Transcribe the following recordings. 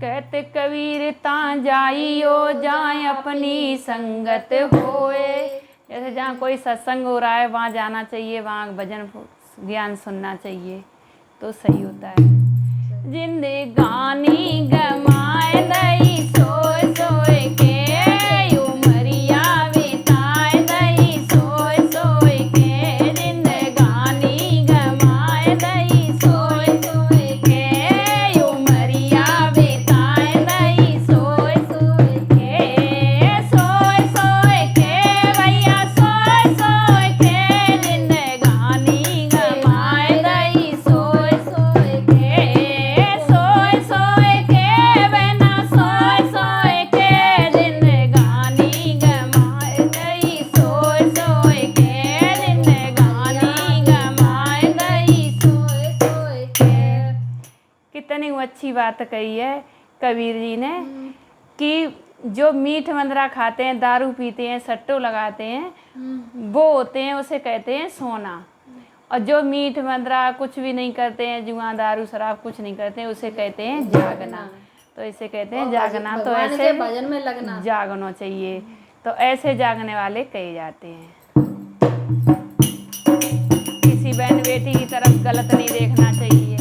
कहते कबीर तां जाइयो जाए अपनी संगत होए। जैसे जहाँ कोई सत्संग हो रहा है वहाँ जाना चाहिए, वहाँ भजन ज्ञान सुनना चाहिए तो सही होता है। जिंदगानी गमाए दई सोए सोए के, उमरिया बिताए दई सोए सोए के। जिंदगानी गमाए दई सोए सोए के, उमरिया बिताए दई सोए सोए के। सोए सोए के भैया सोए सोए के, जिंदगानी गमाए दई सोए सोए के। सोए सोए के बहना सोए सोए के, जिंदगानी गमाए दई सोए सोए के। जिंदगानी गमाए दई सोए सोए के। कितनी अच्छी बात कही है कबीर जी ने कि जो मीठ मंदरा खाते हैं, दारू पीते हैं, सट्टो लगाते हैं, वो होते हैं, उसे कहते हैं सोना। और जो मीठ मंदरा कुछ भी नहीं करते हैं, जुआ दारू शराब कुछ नहीं करते हैं, उसे कहते हैं जागना। तो इसे कहते हैं जागना। तो ऐसे भजन में लगना जागना चाहिए। तो ऐसे जागने वाले कहे जाते हैं। किसी बहन बेटी की तरफ गलत नहीं देखना चाहिए।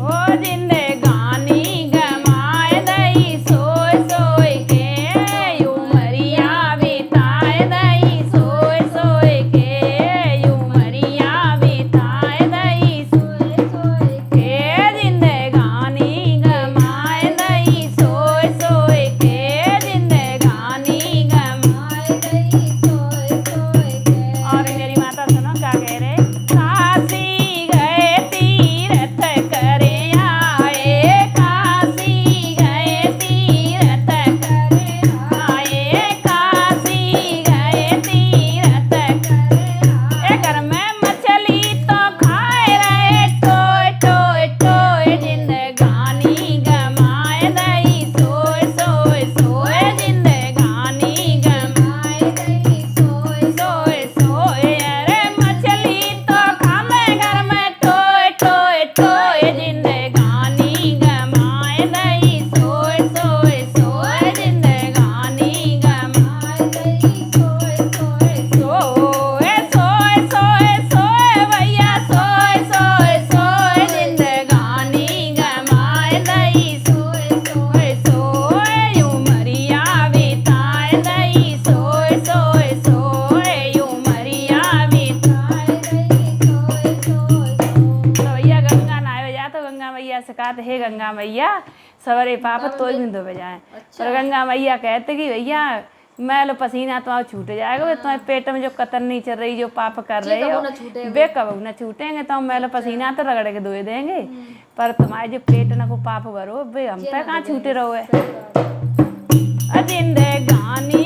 ओ जिंदगानी गमाए दई सोए सोए के, उमरिया बिताए दई सोए सोए के। उमरिया बिताए दई सोए सोए के। जिंदगानी गमाए दई सोए सोए के। जिंदगानी गमाए दई सोए सोए के। और मेरी माता सुनो क्या कह रहे। काशी गए तीरथ करे आए, काशी गए तीरथ करे आए, काशी गए तीरथ करे आए। घर में मछली तो खाए रहे टोए टोए टोए। जिंदगानी गमाए दई सोए सोए सोए। जिंदगानी गमाए दई सोए सोए सोए। अरे मछली तो खामे घर में टोए टोए टोए। जिंदगानी गमाए दई सोए सोए सोए। जिंदगानी गमाए दई सोए सोए सोए। सोए सोए सोए भैया सोए सोए सोए। जिंदगानी गमाए दई सोए सोए सोए। उमरिया बिताए दई सोए सोए सोए। उमरिया बिताए दई सोए सोए। तो भैया गंगा नहाए जा तो गंगा मैया से कहते हे गंगा मैया सवरे पाप तो भी धो जाए। और गंगा मैया कहते कि भैया मैल पसीना तुम्हारा छूट जाएगा। तुम्हारे पेट में जो कतर नहीं चल रही, जो पाप कर रहे हो वे कब न छूटेंगे। तो मैल पसीना तो रगड़ के धोए देंगे, पर तुम्हारे जो पेट न को पाप भरो वे हम तक कहाँ छूटे रहो। जिंदगानी